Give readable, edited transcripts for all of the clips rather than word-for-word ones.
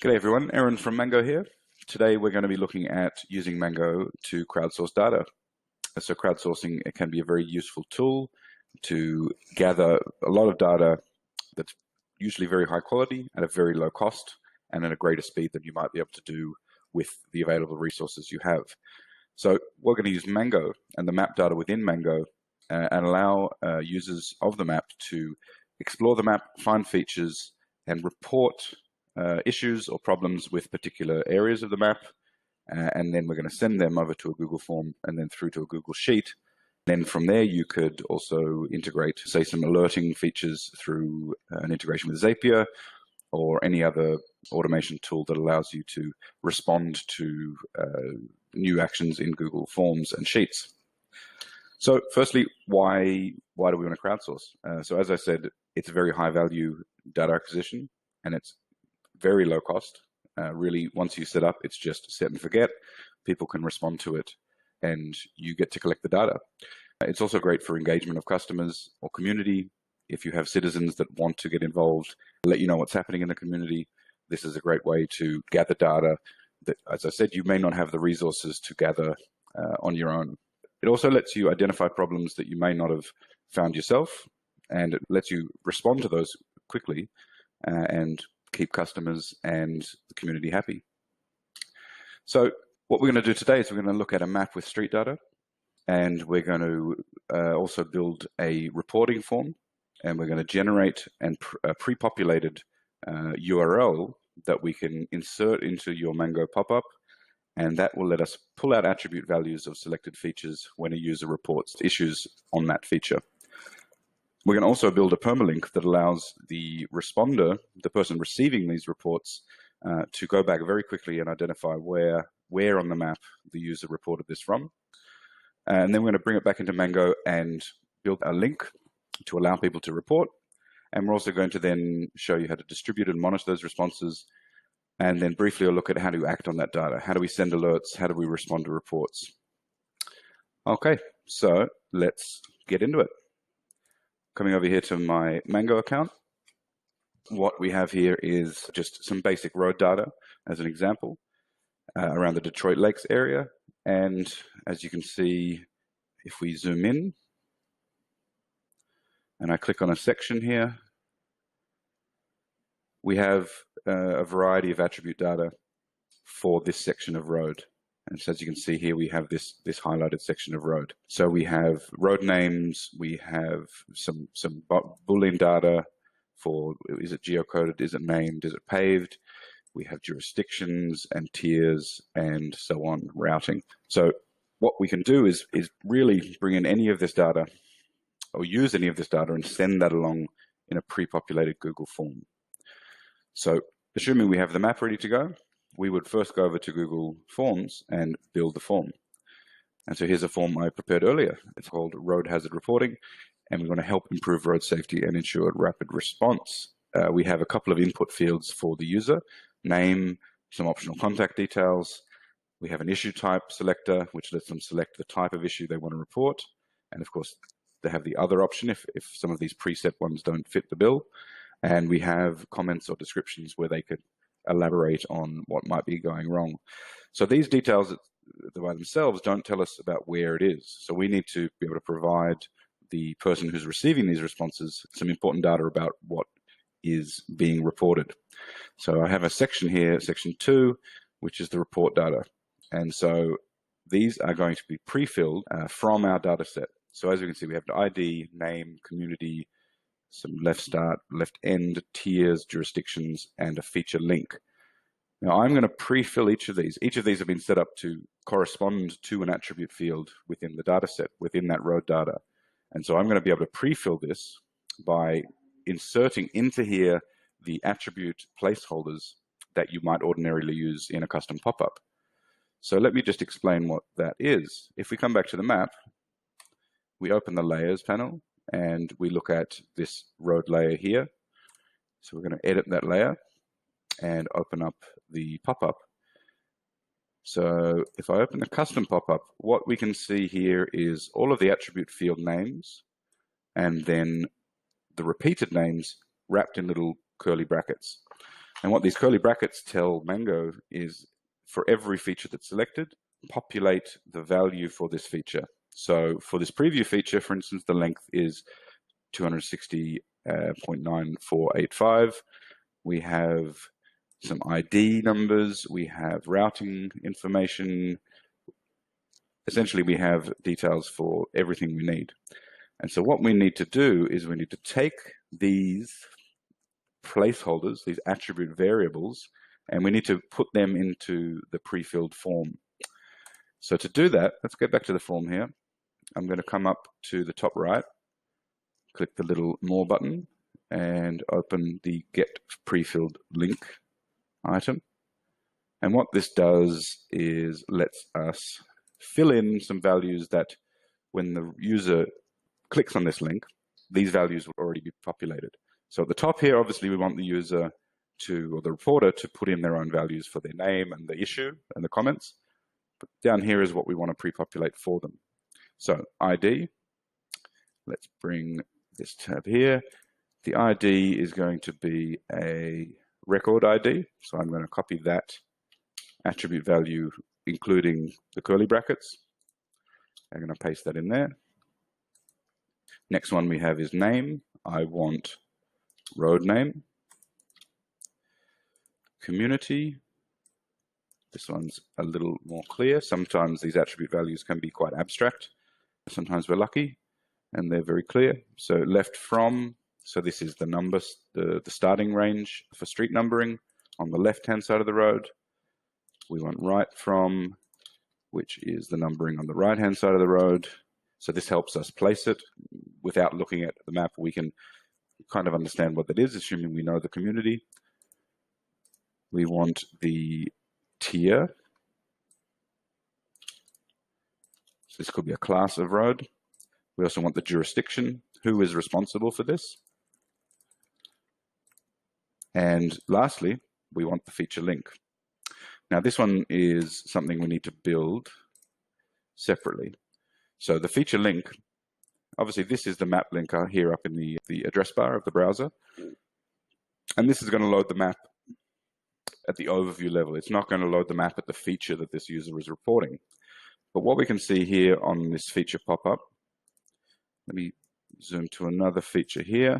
G'day everyone, Aaron from Mango here. Today we're going to be looking at using Mango to crowdsource data. So crowdsourcing, it can be a very useful tool to gather a lot of data that's usually very high quality at a very low cost and at a greater speed than you might be able to do with the available resources you have. So we're going to use Mango and the map data within Mango and allow users of the map to explore the map, find features, and report issues or problems with particular areas of the map, and then we're going to send them over to a Google form and then through to a Google Sheet. Then from there you could also integrate, say, some alerting features through an integration with Zapier or any other automation tool that allows you to respond to new actions in Google Forms and Sheets. So firstly, why do we want to crowdsource? So as I said, it's a very high value data acquisition and it's very low cost. Really, once you set up, it's just set and forget. People can respond to it and you get to collect the data. It's also great for engagement of customers or community. If you have citizens that want to get involved, let you know what's happening in the community, this is a great way to gather data that, as I said, you may not have the resources to gather on your own. It also lets you identify problems that you may not have found yourself, and it lets you respond to those quickly and keep customers and the community happy. So what we're going to do today is we're going to look at a map with street data, and we're going to also build a reporting form, and we're going to generate a pre-populated URL that we can insert into your Mango pop-up, and that will let us pull out attribute values of selected features when a user reports issues on that feature. We're going to also build a permalink that allows the responder, the person receiving these reports, to go back very quickly and identify where on the map the user reported this from. And then we're going to bring it back into Mango and build a link to allow people to report. And we're also going to then show you how to distribute and monitor those responses. And then briefly we'll look at how to act on that data. How do we send alerts? How do we respond to reports? Okay, so let's get into it. Coming over here to my Mango account, what we have here is just some basic road data as an example around the Detroit Lakes area. And as you can see, if we zoom in and I click on a section here, we have a variety of attribute data for this section of road. And so as you can see here, we have this highlighted section of road. So we have road names, we have some Boolean data for, is it geocoded, is it named, is it paved? We have jurisdictions and tiers and so on, routing. So what we can do is really bring in any of this data or use any of this data and send that along in a pre-populated Google form. So assuming we have the map ready to go, we would first go over to Google Forms and build the form. And so here's a form I prepared earlier. It's called Road Hazard Reporting, and we want to help improve road safety and ensure rapid response. We have a couple of input fields for the user, name, some optional contact details. We have an issue type selector, which lets them select the type of issue they want to report. And of course, they have the other option if some of these preset ones don't fit the bill. And we have comments or descriptions where they could elaborate on what might be going wrong. So these details by themselves don't tell us about where it is. So we need to be able to provide the person who's receiving these responses some important data about what is being reported. So I have a section here, section 2, which is the report data. And so these are going to be pre-filled from our data set. So as you can see, we have the ID, name, community, some left start, left end, tiers, jurisdictions, and a feature link. Now I'm going to pre-fill each of these. Each of these have been set up to correspond to an attribute field within the data set, within that road data. And so I'm going to be able to pre-fill this by inserting into here the attribute placeholders that you might ordinarily use in a custom pop-up. So let me just explain what that is. If we come back to the map, we open the layers panel, and we look at this road layer here. So we're going to edit that layer and open up the pop-up. So if I open the custom pop-up, what we can see here is all of the attribute field names and then the repeated names wrapped in little curly brackets. And what these curly brackets tell Mango is for every feature that's selected, populate the value for this feature. So for this preview feature, for instance, the length is 260.9485. We have some ID numbers, we have routing information. Essentially, we have details for everything we need. And so what we need to do is we need to take these placeholders, these attribute variables, and we need to put them into the pre-filled form. So to do that, let's go back to the form here. I'm going to come up to the top right, click the little More button, and open the Get Pre-filled Link item. And what this does is lets us fill in some values that when the user clicks on this link, these values will already be populated. So at the top here, obviously we want the user to, or the reporter, to put in their own values for their name and the issue and the comments. But down here is what we want to pre-populate for them. So ID, let's bring this tab here. The ID is going to be a record ID. So I'm going to copy that attribute value, including the curly brackets. I'm going to paste that in there. Next one we have is name. I want road name. Community. This one's a little more clear. Sometimes these attribute values can be quite abstract. Sometimes we're lucky and they're very clear. So left from, so this is the numbers, the starting range for street numbering on the left-hand side of the road. We want right from, which is the numbering on the right-hand side of the road. So this helps us place it. Without looking at the map, we can kind of understand what that is, assuming we know the community. We want the tier. So this could be a class of road. We also want the jurisdiction. Who is responsible for this? And lastly, we want the feature link. Now this one is something we need to build separately. So the feature link, obviously this is the map linker here up in the address bar of the browser. And this is going to load the map at the overview level. It's not going to load the map at the feature that this user is reporting. But what we can see here on this feature pop-up, let me zoom to another feature here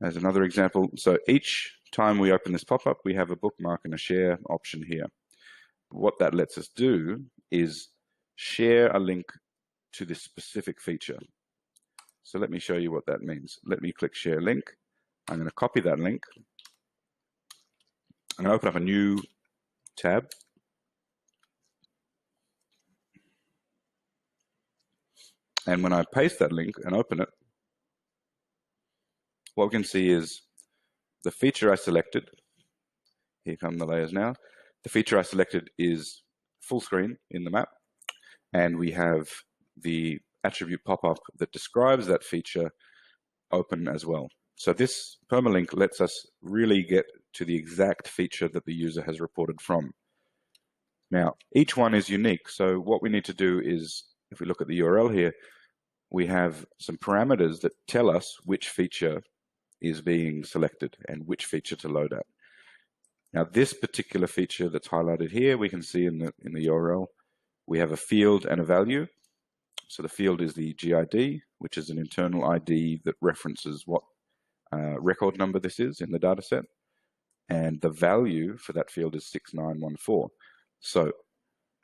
as another example. So each time we open this pop-up, we have a bookmark and a share option here. What that lets us do is share a link to this specific feature. So let me show you what that means. Let me click share link. I'm going to copy that link. I'm going to open up a new tab. And when I paste that link and open it, what we can see is the feature I selected. Here come the layers now. The feature I selected is full screen in the map. And we have the attribute pop-up that describes that feature open as well. So this permalink lets us really get to the exact feature that the user has reported from. Now, each one is unique. So what we need to do is, if we look at the URL here, we have some parameters that tell us which feature is being selected and which feature to load at. Now, this particular feature that's highlighted here, we can see in the URL, we have a field and a value. So the field is the GID, which is an internal ID that references what record number this is in the data set. And the value for that field is 6914. So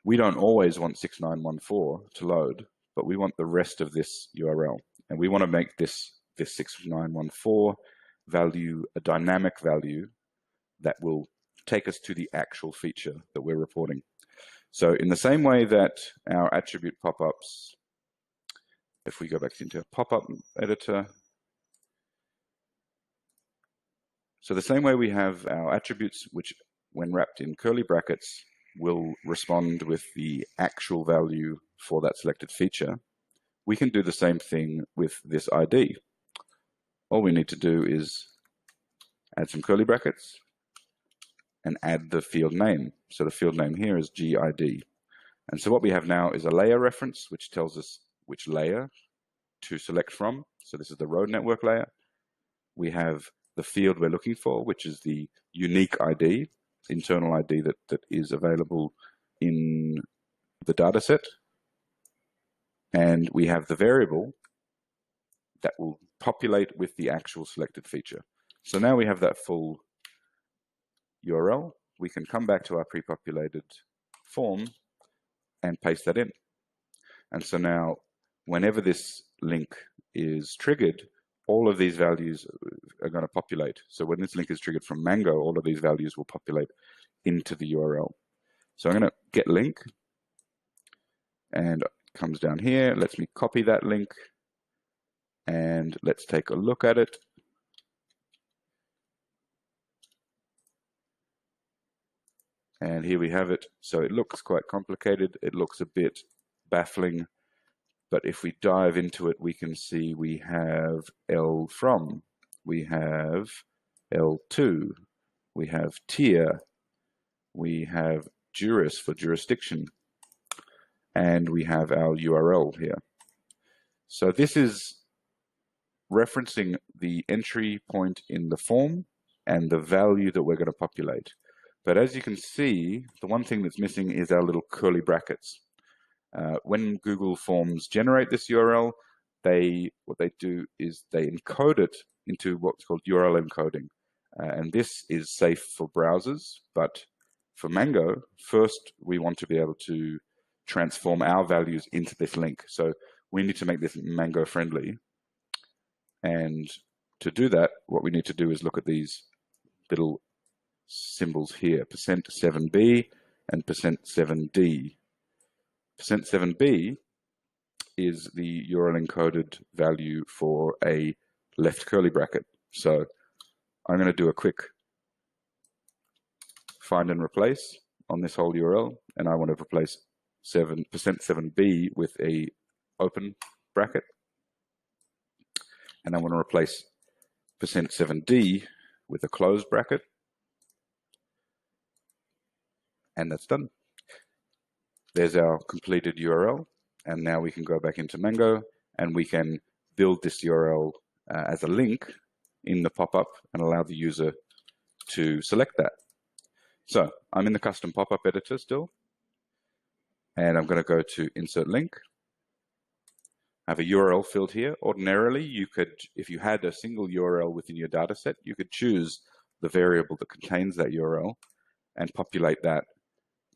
we don't always want 6914 to load, but we want the rest of this URL. And we want to make this 6914 value a dynamic value that will take us to the actual feature that we're reporting. So in the same way that our attribute pop-ups, if we go back into a pop-up editor, so the same way we have our attributes, which when wrapped in curly brackets, will respond with the actual value for that selected feature, we can do the same thing with this ID. All we need to do is add some curly brackets and add the field name. So the field name here is GID. And so what we have now is a layer reference, which tells us which layer to select from. So this is the road network layer. We have the field we're looking for, which is the unique ID, internal ID that is available in the data set. And we have the variable that will populate with the actual selected feature. So now we have that full URL. We can come back to our pre-populated form and paste that in. And so now, whenever this link is triggered, all of these values are going to populate. So when this link is triggered from Mango, all of these values will populate into the URL. So I'm going to get link, and it comes down here, lets me copy that link, and let's take a look at it. And here we have it. So it looks quite complicated. It looks a bit baffling. But if we dive into it, we can see we have L from, we have L2, we have tier, we have juris for jurisdiction, and we have our URL here. So this is referencing the entry point in the form and the value that we're going to populate. But as you can see, the one thing that's missing is our little curly brackets. When Google Forms generate this URL, what they do is they encode it into what's called URL encoding. And this is safe for browsers, but for Mango, first we want to be able to transform our values into this link. So we need to make this Mango friendly. And to do that, what we need to do is look at these little symbols here, %7b and %7d. %7b is the URL encoded value for a left curly bracket. So I'm going to do a quick find and replace on this whole URL, and I want to replace %7b with a open bracket, and I want to replace %7d with a closed bracket, and that's done. There's our completed URL, and now we can go back into Mango and we can build this URL as a link in the pop-up and allow the user to select that. So I'm in the custom pop-up editor still, and I'm going to go to insert link. I have a URL field here. Ordinarily, you could, if you had a single URL within your data set, you could choose the variable that contains that URL and populate that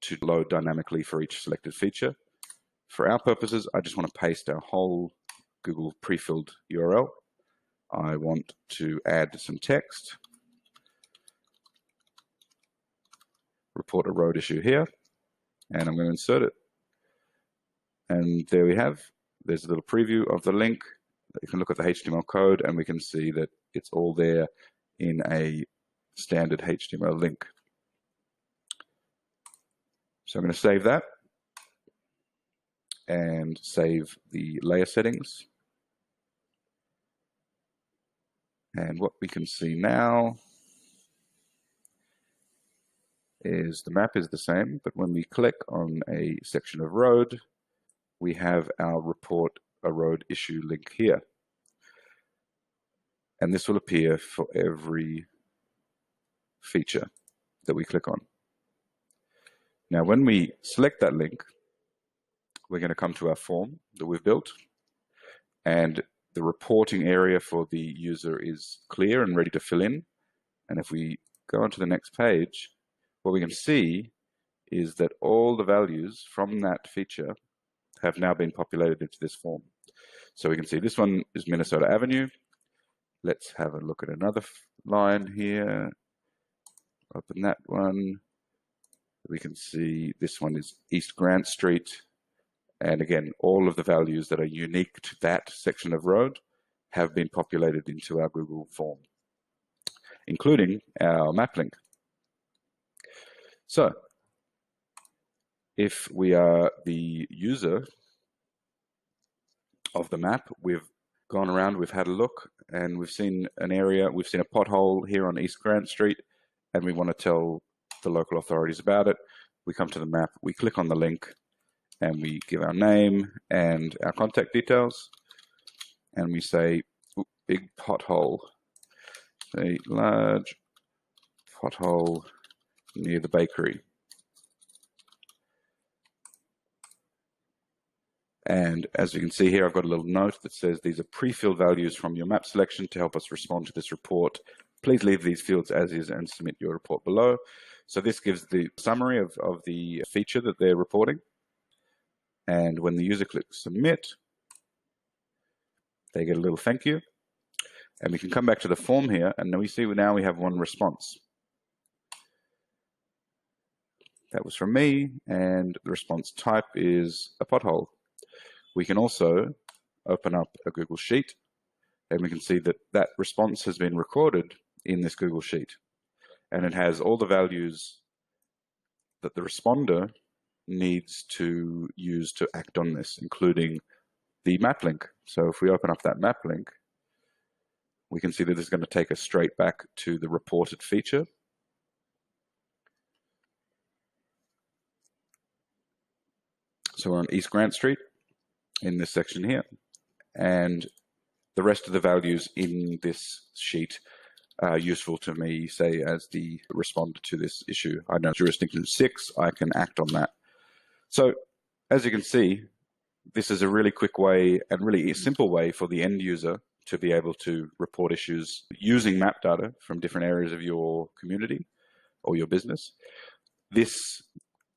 to load dynamically for each selected feature. For our purposes, I just want to paste our whole Google pre-filled URL. I want to add some text, report a road issue here, and I'm going to insert it. And there we have, there's a little preview of the link. You can look at the HTML code and we can see that it's all there in a standard HTML link. So I'm going to save that and save the layer settings. And what we can see now is the map is the same, but when we click on a section of road, we have our report a road issue link here. And this will appear for every feature that we click on. Now, when we select that link, we're going to come to our form that we've built, and the reporting area for the user is clear and ready to fill in. And if we go on to the next page, what we can see is that all the values from that feature have now been populated into this form. So we can see this one is Minnesota Avenue. Let's have a look at another line here. Open that one. We can see this one is East Grant Street. And again, all of the values that are unique to that section of road have been populated into our Google form, including our map link. So if we are the user of the map, we've gone around, we've had a look, and we've seen an area, we've seen a pothole here on East Grant Street, and we want to tell the local authorities about it. We come to the map, we click on the link, and we give our name and our contact details, and we say, big pothole, a large pothole near the bakery. And as you can see here, I've got a little note that says these are pre-filled values from your map selection to help us respond to this report. Please leave these fields as is and submit your report below. So this gives the summary of the feature that they're reporting. And when the user clicks submit, they get a little thank you. And we can come back to the form here, and we see now we have one response. That was from me, and the response type is a pothole. We can also open up a Google Sheet, and we can see that that response has been recorded in this Google Sheet. And it has all the values that the responder needs to use to act on this, including the map link. So if we open up that map link, we can see that this is going to take us straight back to the reported feature. So we're on East Grant Street in this section here, and the rest of the values in this sheet are useful to me, say, as the responder to this issue. I know jurisdiction 6, I can act on that. So as you can see, this is a really quick way and really a simple way for the end user to be able to report issues using map data from different areas of your community or your business. This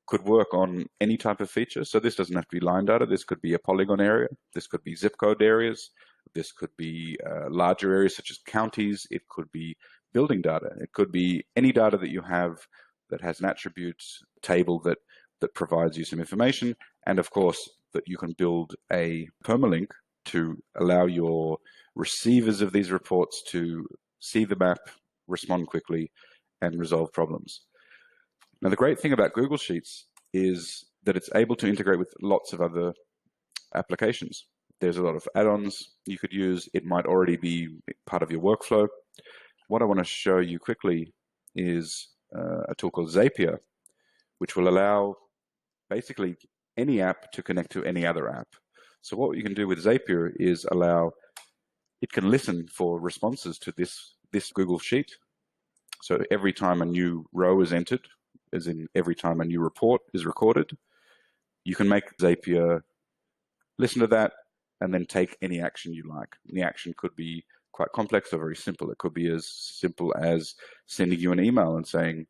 could work on any type of feature. So this doesn't have to be line data. This could be a polygon area. This could be zip code areas. This could be larger areas such as counties. It could be building data. It could be any data that you have that has an attributes table that provides you some information. And of course, that you can build a permalink to allow your receivers of these reports to see the map, respond quickly, and resolve problems. Now, the great thing about Google Sheets is that it's able to integrate with lots of other applications. There's a lot of add-ons you could use. It might already be part of your workflow. What I want to show you quickly is a tool called Zapier, which will allow basically any app to connect to any other app. So what you can do with Zapier is it can listen for responses to this Google Sheet. So every time a new row is entered, as in every time a new report is recorded, you can make Zapier listen to that and then take any action you like. And the action could be quite complex or very simple. It could be as simple as sending you an email and saying,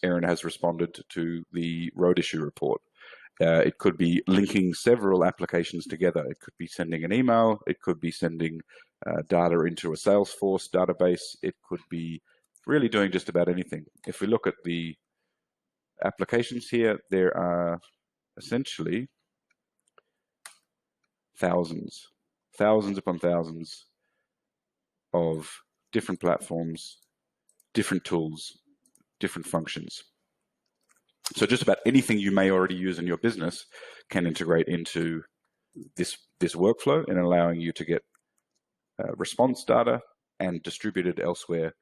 Aaron has responded to the road issue report. It could be linking several applications together. It could be sending an email. It could be sending data into a Salesforce database. It could be really doing just about anything. If we look at the applications here, there are essentially thousands upon thousands of different platforms, different tools, different functions. So just about anything you may already use in your business can integrate into this workflow and allowing you to get response data and distribute it elsewhere.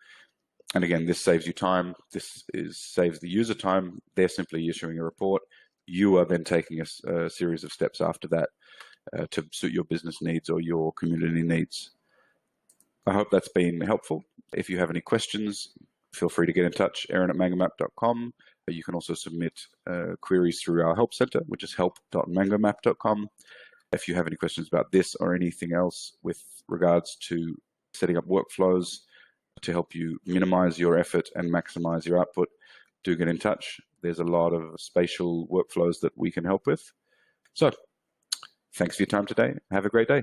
And again, this saves you time. This saves the user time. They're simply issuing a report. You are then taking a series of steps after that to suit your business needs or your community needs. I hope that's been helpful. If you have any questions, feel free to get in touch, aaron@mangomap.com. You can also submit queries through our help center, which is help.mangomap.com. If you have any questions about this or anything else with regards to setting up workflows to help you minimize your effort and maximize your output, do get in touch. There's a lot of spatial workflows that we can help with. So thanks for your time today. Have a great day.